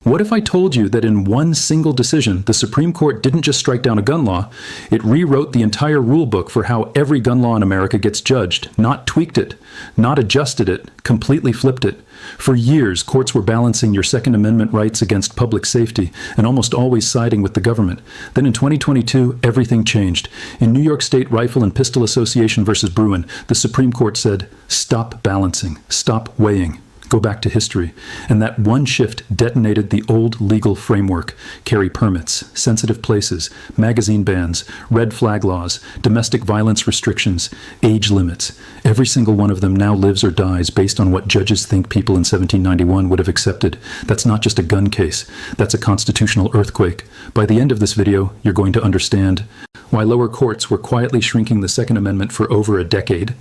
What if I told you that in one single decision, the Supreme Court didn't just strike down a gun law, it rewrote the entire rule book for how every gun law in America gets judged, not tweaked it, not adjusted it, completely flipped it. For years, courts were balancing your Second Amendment rights against public safety and almost always siding with the government. Then in 2022, everything changed. In New York State Rifle and Pistol Association versus Bruen, the Supreme Court said, stop balancing, stop weighing. Go back to history. And that one shift detonated the old legal framework. Carry permits, sensitive places, magazine bans, red flag laws, domestic violence restrictions, age limits. Every single one of them now lives or dies based on what judges think people in 1791 would have accepted. That's not just a gun case. That's a constitutional earthquake. By the end of this video, you're going to understand why lower courts were quietly shrinking the Second Amendment for over a decade,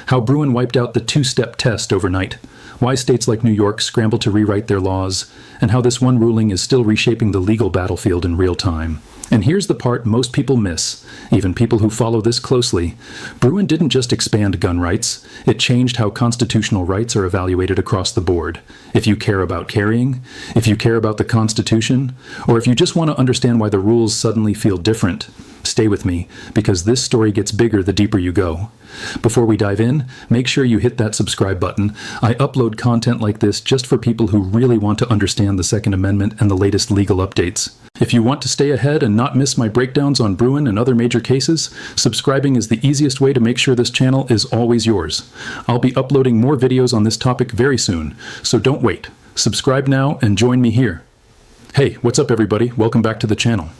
how Bruen wiped out the two-step test overnight, why states like New York scramble to rewrite their laws, and how this one ruling is still reshaping the legal battlefield in real time. And here's the part most people miss, even people who follow this closely. Bruen didn't just expand gun rights, it changed how constitutional rights are evaluated across the board. If you care about carrying, if you care about the Constitution, or if you just want to understand why the rules suddenly feel different, stay with me, because this story gets bigger the deeper you go. Before we dive in, make sure you hit that subscribe button. I upload content like this just for people who really want to understand the Second Amendment and the latest legal updates. If you want to stay ahead and not miss my breakdowns on Bruen and other major cases, subscribing is the easiest way to make sure this channel is always yours. I'll be uploading more videos on this topic very soon, so don't wait. Subscribe now and join me here. Hey, what's up everybody? Welcome back to the channel.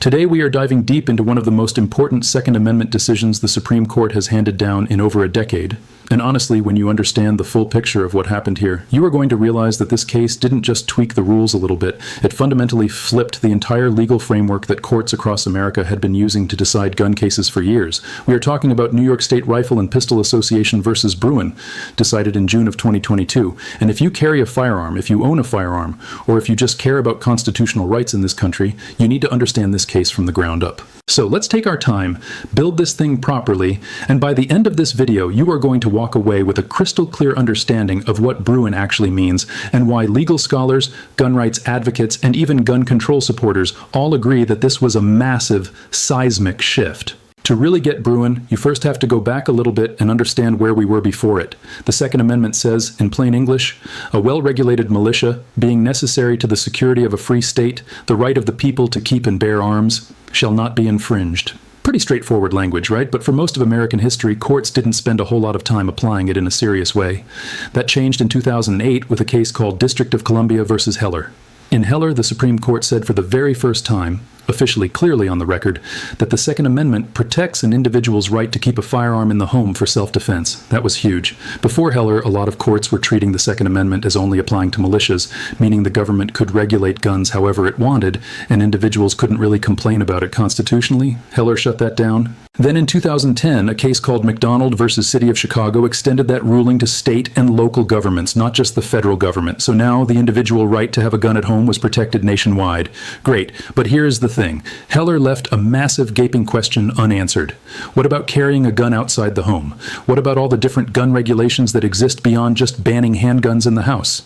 Today we are diving deep into one of the most important Second Amendment decisions the Supreme Court has handed down in over a decade. And honestly, when you understand the full picture of what happened here, you are going to realize that this case didn't just tweak the rules a little bit, it fundamentally flipped the entire legal framework that courts across America had been using to decide gun cases for years. We are talking about New York State Rifle and Pistol Association versus Bruen, decided in June of 2022. And if you carry a firearm, if you own a firearm, or if you just care about constitutional rights in this country, you need to understand this case from the ground up. So let's take our time, build this thing properly, and by the end of this video, you are going to walk away with a crystal clear understanding of what Bruen actually means and why legal scholars, gun rights advocates, and even gun control supporters all agree that this was a massive, seismic shift. To really get Bruen, you first have to go back a little bit and understand where we were before it. The Second Amendment says, in plain English, a well-regulated militia, being necessary to the security of a free state, the right of the people to keep and bear arms, shall not be infringed. Pretty straightforward language, right? But for most of American history, courts didn't spend a whole lot of time applying it in a serious way. That changed in 2008 with a case called District of Columbia versus Heller. In Heller, the Supreme Court said for the very first time, officially clearly on the record, that the Second Amendment protects an individual's right to keep a firearm in the home for self-defense. That was huge. Before Heller, a lot of courts were treating the Second Amendment as only applying to militias, meaning the government could regulate guns however it wanted, and individuals couldn't really complain about it constitutionally. Heller shut that down. Then in 2010, a case called McDonald versus City of Chicago extended that ruling to state and local governments, not just the federal government. So now the individual right to have a gun at home was protected nationwide. Great, but here's the thing. Heller left a massive gaping question unanswered. What about carrying a gun outside the home? What about all the different gun regulations that exist beyond just banning handguns in the house?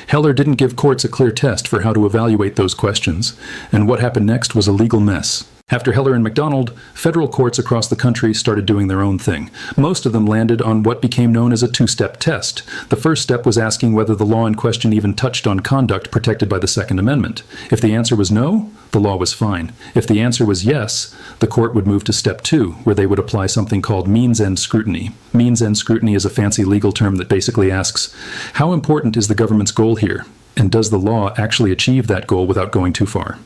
Heller didn't give courts a clear test for how to evaluate those questions, and what happened next was a legal mess. After Heller and McDonald, federal courts across the country started doing their own thing. Most of them landed on what became known as a two-step test. The first step was asking whether the law in question even touched on conduct protected by the Second Amendment. If the answer was no, the law was fine. If the answer was yes, the court would move to step two, where they would apply something called means-end scrutiny. Means-end scrutiny is a fancy legal term that basically asks, how important is the government's goal here? And does the law actually achieve that goal without going too far?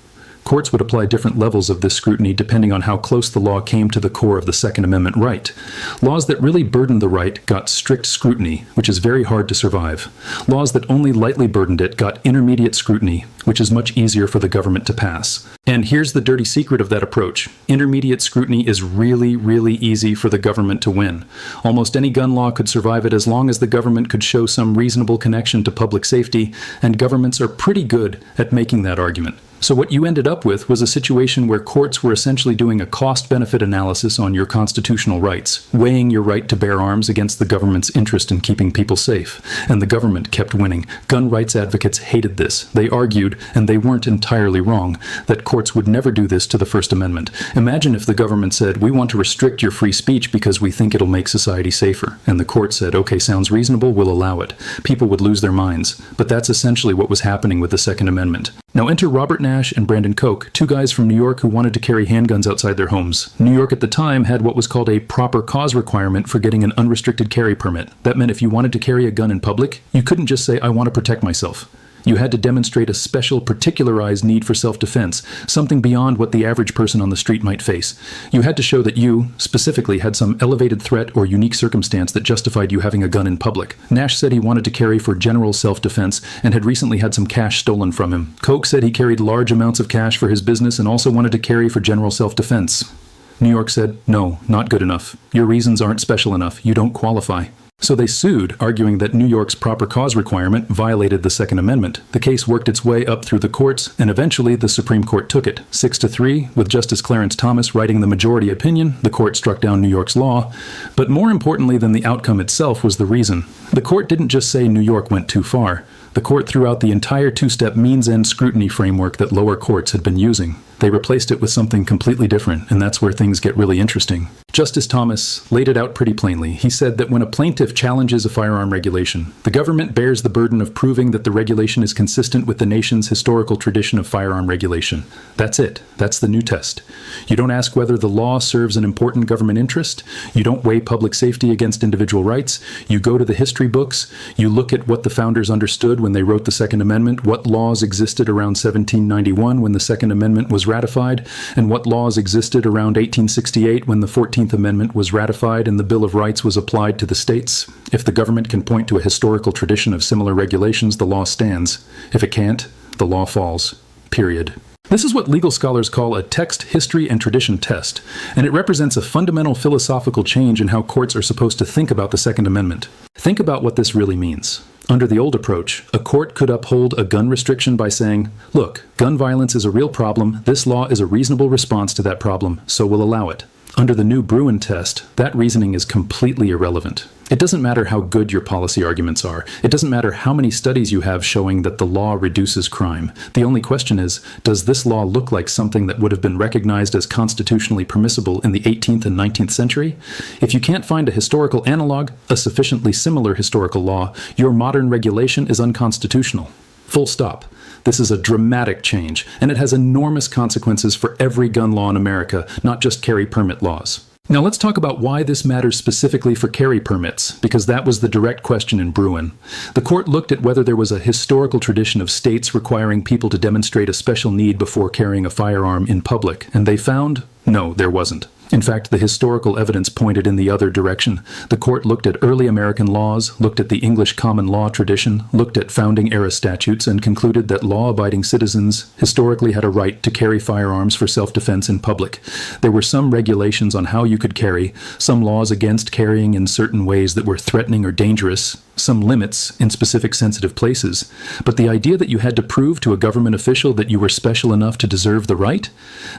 Courts would apply different levels of this scrutiny depending on how close the law came to the core of the Second Amendment right. Laws that really burdened the right got strict scrutiny, which is very hard to survive. Laws that only lightly burdened it got intermediate scrutiny, which is much easier for the government to pass. And here's the dirty secret of that approach. Intermediate scrutiny is really, really easy for the government to win. Almost any gun law could survive it as long as the government could show some reasonable connection to public safety, and governments are pretty good at making that argument. So what you ended up with was a situation where courts were essentially doing a cost-benefit analysis on your constitutional rights, weighing your right to bear arms against the government's interest in keeping people safe. And the government kept winning. Gun rights advocates hated this. They argued, and they weren't entirely wrong, that courts would never do this to the First Amendment. Imagine if the government said, we want to restrict your free speech because we think it'll make society safer. And the court said, okay, sounds reasonable, we'll allow it. People would lose their minds. But that's essentially what was happening with the Second Amendment. Now enter Robert Nash and Brandon Koch, two guys from New York who wanted to carry handguns outside their homes. New York at the time had what was called a proper cause requirement for getting an unrestricted carry permit. That meant if you wanted to carry a gun in public, you couldn't just say, I want to protect myself. You had to demonstrate a special, particularized need for self-defense, something beyond what the average person on the street might face. You had to show that you, specifically, had some elevated threat or unique circumstance that justified you having a gun in public. Nash said he wanted to carry for general self-defense and had recently had some cash stolen from him. Koch said he carried large amounts of cash for his business and also wanted to carry for general self-defense. New York said, no, not good enough. Your reasons aren't special enough. You don't qualify. So they sued, arguing that New York's proper cause requirement violated the Second Amendment. The case worked its way up through the courts, and eventually the Supreme Court took it. 6-3, with Justice Clarence Thomas writing the majority opinion, the court struck down New York's law. But more importantly than the outcome itself was the reason. The court didn't just say New York went too far. The court threw out the entire two-step means-end scrutiny framework that lower courts had been using. They replaced it with something completely different, and that's where things get really interesting. Justice Thomas laid it out pretty plainly. He said that when a plaintiff challenges a firearm regulation, the government bears the burden of proving that the regulation is consistent with the nation's historical tradition of firearm regulation. That's it. That's the new test. You don't ask whether the law serves an important government interest. You don't weigh public safety against individual rights. You go to the history books. You look at what the founders understood when they wrote the Second Amendment, what laws existed around 1791 when the Second Amendment was ratified, and what laws existed around 1868 when the 14th Amendment was ratified and the Bill of Rights was applied to the states. If the government can point to a historical tradition of similar regulations, the law stands. If it can't, the law falls. Period. This is what legal scholars call a text, history, and tradition test, and it represents a fundamental philosophical change in how courts are supposed to think about the Second Amendment. Think about what this really means. Under the old approach, a court could uphold a gun restriction by saying, look, gun violence is a real problem, this law is a reasonable response to that problem, so we'll allow it. Under the new Bruen test, that reasoning is completely irrelevant. It doesn't matter how good your policy arguments are. It doesn't matter how many studies you have showing that the law reduces crime. The only question is, does this law look like something that would have been recognized as constitutionally permissible in the 18th and 19th century? If you can't find a historical analog, a sufficiently similar historical law, your modern regulation is unconstitutional. Full stop. This is a dramatic change, and it has enormous consequences for every gun law in America, not just carry permit laws. Now let's talk about why this matters specifically for carry permits, because that was the direct question in Bruen. The court looked at whether there was a historical tradition of states requiring people to demonstrate a special need before carrying a firearm in public, and they found, no, there wasn't. In fact, the historical evidence pointed in the other direction. The court looked at early American laws, looked at the English common law tradition, looked at founding-era statutes, and concluded that law-abiding citizens historically had a right to carry firearms for self-defense in public. There were some regulations on how you could carry, some laws against carrying in certain ways that were threatening or dangerous, some limits in specific sensitive places. But the idea that you had to prove to a government official that you were special enough to deserve the right,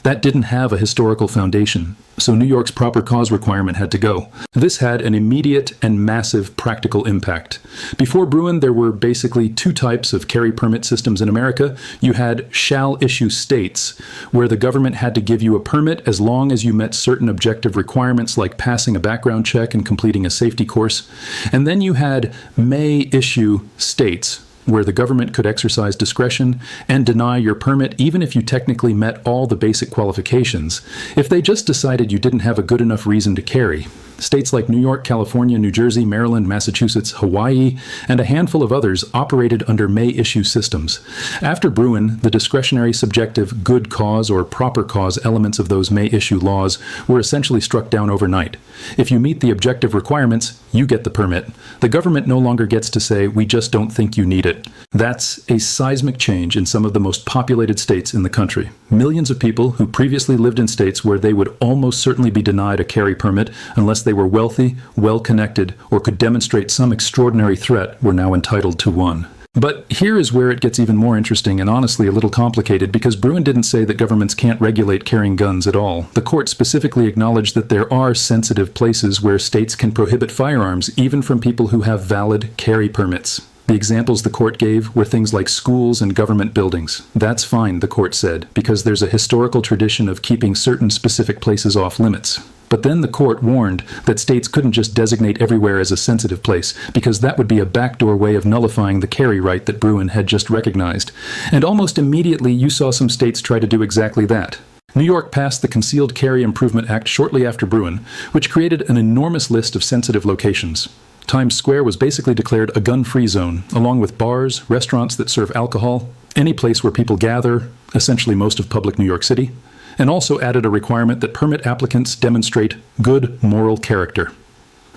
that didn't have a historical foundation. So New York's proper cause requirement had to go. This had an immediate and massive practical impact. Before Bruen, there were basically two types of carry permit systems in America. You had shall-issue states, where the government had to give you a permit as long as you met certain objective requirements like passing a background check and completing a safety course. And then you had may-issue states, where the government could exercise discretion and deny your permit even if you technically met all the basic qualifications, if they just decided you didn't have a good enough reason to carry. States like New York, California, New Jersey, Maryland, Massachusetts, Hawaii, and a handful of others operated under may-issue systems. After Bruen, the discretionary, subjective, good cause or proper cause elements of those may-issue laws were essentially struck down overnight. If you meet the objective requirements, you get the permit. The government no longer gets to say, we just don't think you need it. That's a seismic change in some of the most populated states in the country. Millions of people who previously lived in states where they would almost certainly be denied a carry permit unless they were wealthy, well-connected, or could demonstrate some extraordinary threat were now entitled to one. But here is where it gets even more interesting and honestly a little complicated, because Bruen didn't say that governments can't regulate carrying guns at all. The court specifically acknowledged that there are sensitive places where states can prohibit firearms, even from people who have valid carry permits. The examples the court gave were things like schools and government buildings. That's fine, the court said, because there's a historical tradition of keeping certain specific places off limits. But then the court warned that states couldn't just designate everywhere as a sensitive place, because that would be a backdoor way of nullifying the carry right that Bruen had just recognized. And almost immediately you saw some states try to do exactly that. New York passed the Concealed Carry Improvement Act shortly after Bruen, which created an enormous list of sensitive locations. Times Square was basically declared a gun-free zone, along with bars, restaurants that serve alcohol, any place where people gather, essentially most of public New York City, and also added a requirement that permit applicants demonstrate good moral character.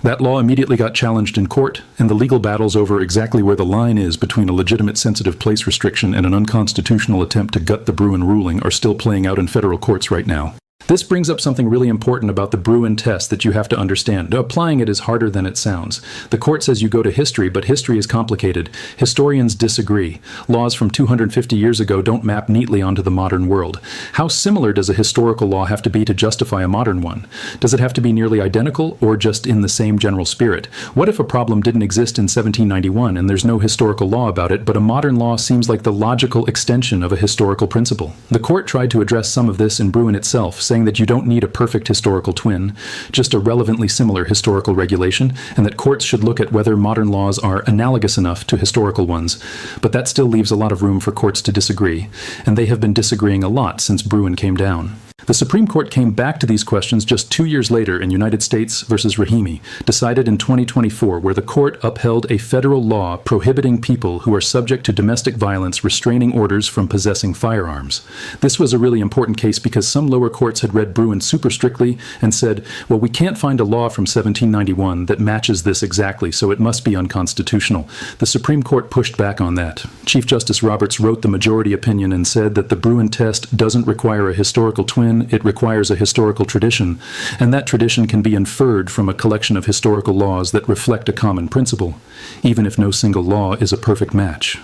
That law immediately got challenged in court, and the legal battles over exactly where the line is between a legitimate sensitive place restriction and an unconstitutional attempt to gut the Bruen ruling are still playing out in federal courts right now. This brings up something really important about the Bruen test that you have to understand. Applying it is harder than it sounds. The court says you go to history, but history is complicated. Historians disagree. Laws from 250 years ago don't map neatly onto the modern world. How similar does a historical law have to be to justify a modern one? Does it have to be nearly identical, or just in the same general spirit? What if a problem didn't exist in 1791 and there's no historical law about it, but a modern law seems like the logical extension of a historical principle? The court tried to address some of this in Bruen itself, saying that you don't need a perfect historical twin, just a relevantly similar historical regulation, and that courts should look at whether modern laws are analogous enough to historical ones. But that still leaves a lot of room for courts to disagree, and they have been disagreeing a lot since Bruen came down. The Supreme Court came back to these questions just 2 years later in United States versus Rahimi, decided in 2024, where the court upheld a federal law prohibiting people who are subject to domestic violence restraining orders from possessing firearms. This was a really important case because some lower courts had read Bruen super strictly and said, well, we can't find a law from 1791 that matches this exactly, so it must be unconstitutional. The Supreme Court pushed back on that. Chief Justice Roberts wrote the majority opinion and said that the Bruen test doesn't require a historical twin, it requires a historical tradition, and that tradition can be inferred from a collection of historical laws that reflect a common principle, even if no single law is a perfect match.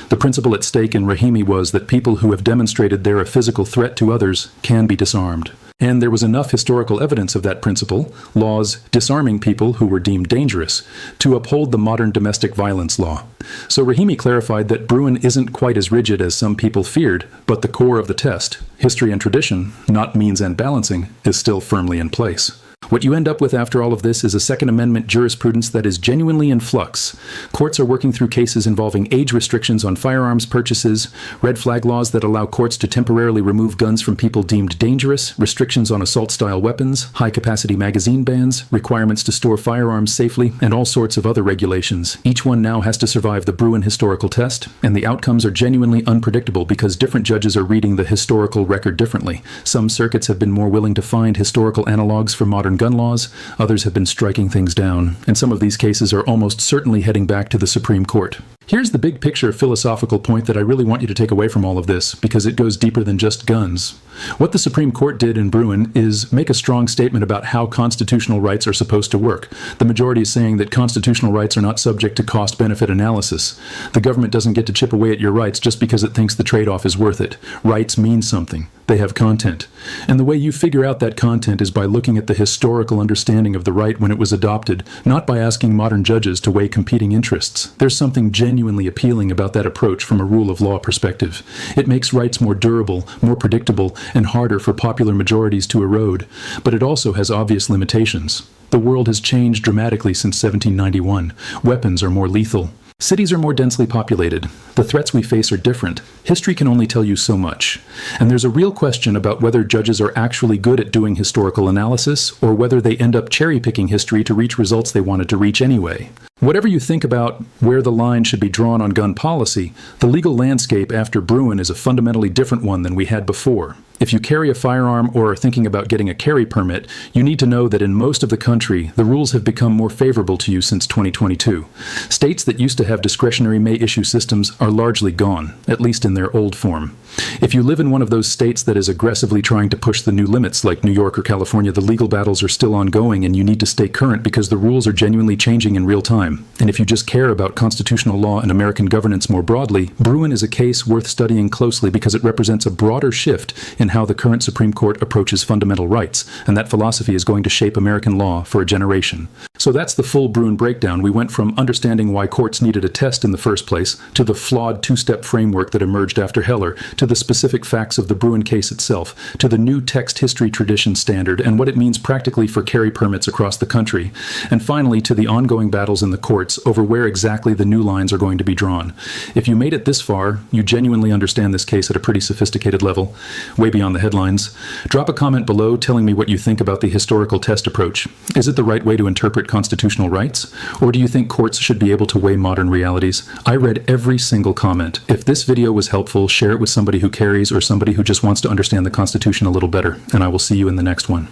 The principle at stake in Rahimi was that people who have demonstrated they're a physical threat to others can be disarmed. And there was enough historical evidence of that principle, laws disarming people who were deemed dangerous, to uphold the modern domestic violence law. So Rahimi clarified that Bruen isn't quite as rigid as some people feared, but the core of the test, history and tradition, not means and balancing, is still firmly in place. What you end up with after all of this is a Second Amendment jurisprudence that is genuinely in flux. Courts are working through cases involving age restrictions on firearms purchases, red flag laws that allow courts to temporarily remove guns from people deemed dangerous, restrictions on assault-style weapons, high-capacity magazine bans, requirements to store firearms safely, and all sorts of other regulations. Each one now has to survive the Bruen historical test, and the outcomes are genuinely unpredictable because different judges are reading the historical record differently. Some circuits have been more willing to find historical analogs for modern gun laws, others have been striking things down, and some of these cases are almost certainly heading back to the Supreme Court. Here's the big picture philosophical point that I really want you to take away from all of this, because it goes deeper than just guns. What the Supreme Court did in Bruen is make a strong statement about how constitutional rights are supposed to work. The majority is saying that constitutional rights are not subject to cost-benefit analysis. The government doesn't get to chip away at your rights just because it thinks the trade-off is worth it. Rights mean something. They have content. And the way you figure out that content is by looking at the historical understanding of the right when it was adopted, not by asking modern judges to weigh competing interests. There's something genuinely appealing about that approach from a rule of law perspective. It makes rights more durable, more predictable, and harder for popular majorities to erode, but it also has obvious limitations. The world has changed dramatically since 1791. Weapons are more lethal. Cities are more densely populated. The threats we face are different. History can only tell you so much. And there's a real question about whether judges are actually good at doing historical analysis, or whether they end up cherry-picking history to reach results they wanted to reach anyway. Whatever you think about where the line should be drawn on gun policy, the legal landscape after Bruen is a fundamentally different one than we had before. If you carry a firearm or are thinking about getting a carry permit, you need to know that in most of the country, the rules have become more favorable to you since 2022. States that used to have discretionary may-issue systems are largely gone, at least in their old form. If you live in one of those states that is aggressively trying to push the new limits, like New York or California, the legal battles are still ongoing and you need to stay current because the rules are genuinely changing in real time. And if you just care about constitutional law and American governance more broadly, Bruen is a case worth studying closely because it represents a broader shift in how the current Supreme Court approaches fundamental rights, and that philosophy is going to shape American law for a generation. So that's the full Bruen breakdown. We went from understanding why courts needed a test in the first place, to the flawed two-step framework that emerged after Heller, to the specific facts of the Bruen case itself, to the new text history tradition standard and what it means practically for carry permits across the country, and finally to the ongoing battles in the courts over where exactly the new lines are going to be drawn. If you made it this far, you genuinely understand this case at a pretty sophisticated level, way beyond the headlines. Drop a comment below telling me what you think about the historical test approach. Is it the right way to interpret constitutional rights? Or do you think courts should be able to weigh modern realities? I read every single comment. If this video was helpful, share it with somebody who carries or somebody who just wants to understand the Constitution a little better, and I will see you in the next one.